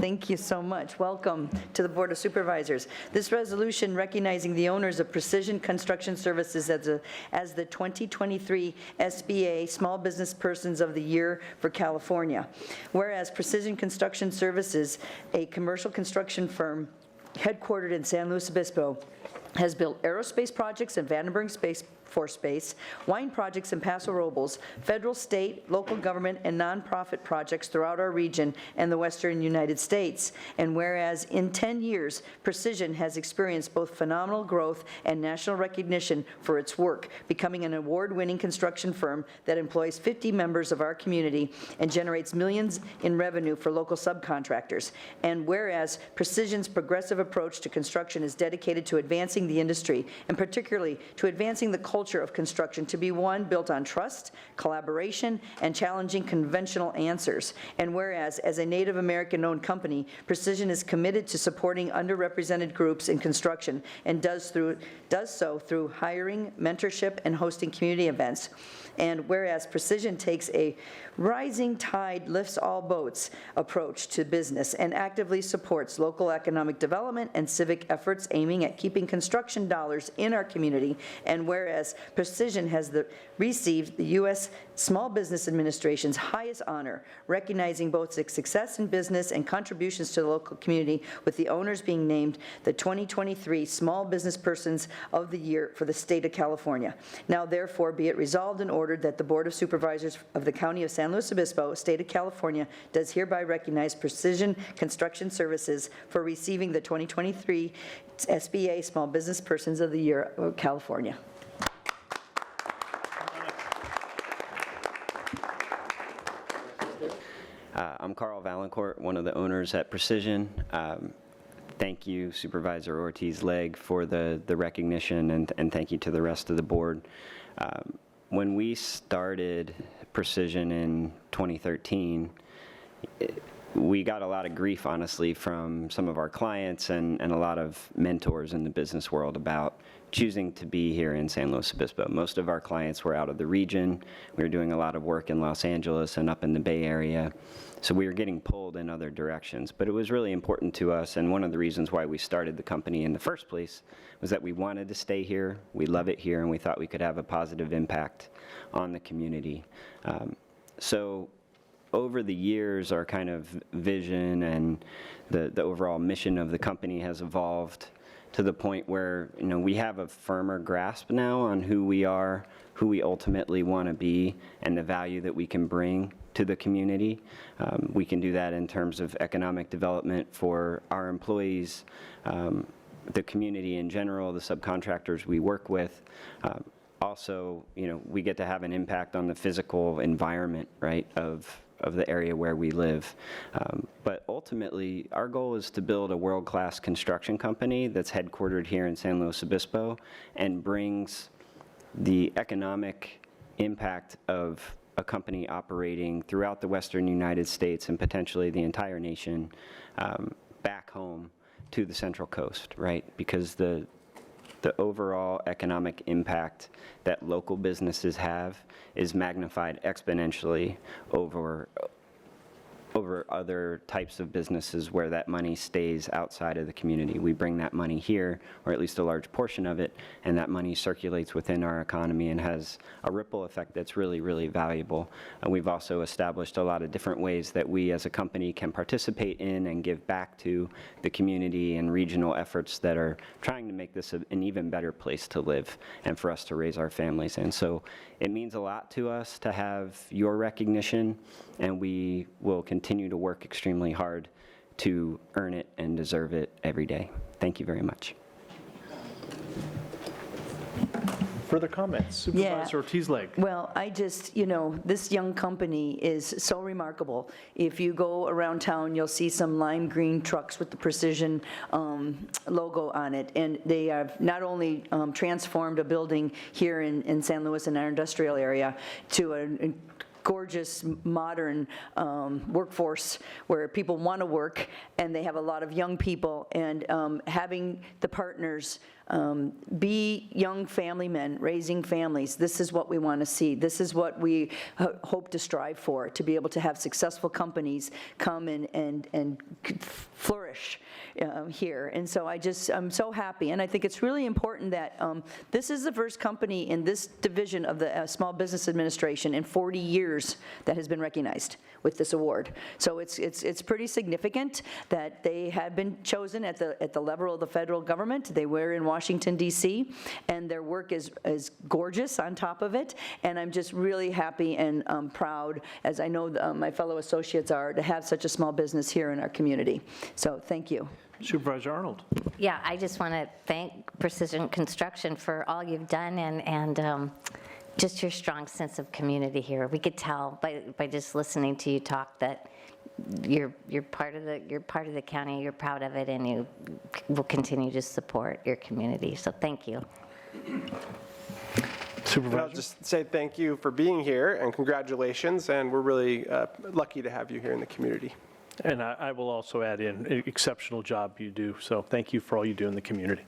Thank you so much. Welcome to the Board of Supervisors. This resolution recognizing the owners of Precision Construction Services as the 2023 SBA Small Business Persons of the Year for California. Whereas Precision Construction Services, a commercial construction firm headquartered in San Luis Obispo, has built aerospace projects in Vandenberg Space Force Base, wine projects in Paso Robles, federal, state, local government, and nonprofit projects throughout our region and the western United States. And whereas in 10 years, Precision has experienced both phenomenal growth and national recognition for its work, becoming an award-winning construction firm that employs 50 members of our community and generates millions in revenue for local subcontractors. And whereas Precision's progressive approach to construction is dedicated to advancing the industry, and particularly to advancing the culture of construction to be one built on trust, collaboration, and challenging conventional answers. And whereas, as a Native American-owned company, Precision is committed to supporting underrepresented groups in construction and does so through hiring, mentorship, and hosting community events. And whereas Precision takes a rising tide lifts all boats approach to business and actively supports local economic development and civic efforts aiming at keeping construction dollars in our community. And whereas Precision has received the U.S. Small Business Administration's highest honor, recognizing both its success in business and contributions to the local community, with the owners being named the 2023 Small Business Persons of the Year for the state of California. Now therefore be it resolved and ordered that the Board of Supervisors of the County of San Luis Obispo, State of California, does hereby recognize Precision Construction Services for receiving the 2023 SBA Small Business Persons of the Year of California. I'm Carl Valancourt, one of the owners at Precision. Thank you, Supervisor Ortiz-Legg, for the recognition, and thank you to the rest of the board. When we started Precision in 2013, we got a lot of grief, honestly, from some of our clients and a lot of mentors in the business world about choosing to be here in San Luis Obispo. Most of our clients were out of the region. We were doing a lot of work in Los Angeles and up in the Bay Area. So we were getting pulled in other directions. But it was really important to us, and one of the reasons why we started the company in the first place was that we wanted to stay here, we love it here, and we thought we could have a positive impact on the community. So over the years, our kind of vision and the overall mission of the company has evolved to the point where, you know, we have a firmer grasp now on who we are, who we ultimately want to be, and the value that we can bring to the community. We can do that in terms of economic development for our employees, the community in general, the subcontractors we work with. Also, you know, we get to have an impact on the physical environment, right, of the area where we live. But ultimately, our goal is to build a world-class construction company that's headquartered here in San Luis Obispo and brings the economic impact of a company operating throughout the western United States and potentially the entire nation back home to the Central Coast, right? Because the overall economic impact that local businesses have is magnified exponentially over other types of businesses where that money stays outside of the community. We bring that money here, or at least a large portion of it, and that money circulates within our economy and has a ripple effect that's really, really valuable. And we've also established a lot of different ways that we as a company can participate in and give back to the community and regional efforts that are trying to make this an even better place to live and for us to raise our families in. So it means a lot to us to have your recognition, and we will continue to work extremely hard to earn it and deserve it every day. Thank you very much. Further comments? Supervisor Ortiz-Legg. Well, I just, you know, this young company is so remarkable. If you go around town, you'll see some lime green trucks with the Precision logo on it. And they have not only transformed a building here in San Luis in our industrial area to a gorgeous, modern workforce where people want to work, and they have a lot of young people, and having the partners be young family men raising families. This is what we want to see. This is what we hope to strive for, to be able to have successful companies come and flourish here. And so I'm so happy, and I think it's really important that this is the first company in this division of the Small Business Administration in 40 years that has been recognized with this award. So it's pretty significant that they have been chosen at the level of the federal government. They were in Washington, D.C., and their work is gorgeous on top of it. And I'm just really happy and proud, as I know my fellow associates are, to have such a small business here in our community. So thank you. Supervisor Arnold. Yeah, I just want to thank Precision Construction for all you've done and just your strong sense of community here. We could tell by just listening to you talk that you're part of the county, you're proud of it, and you will continue to support your community. So thank you. And I'll Supervisor. just say thank you for being here and congratulations, and we're really lucky to have you here in the community. And I will also add in, exceptional job you do, so thank you for all you do in the community.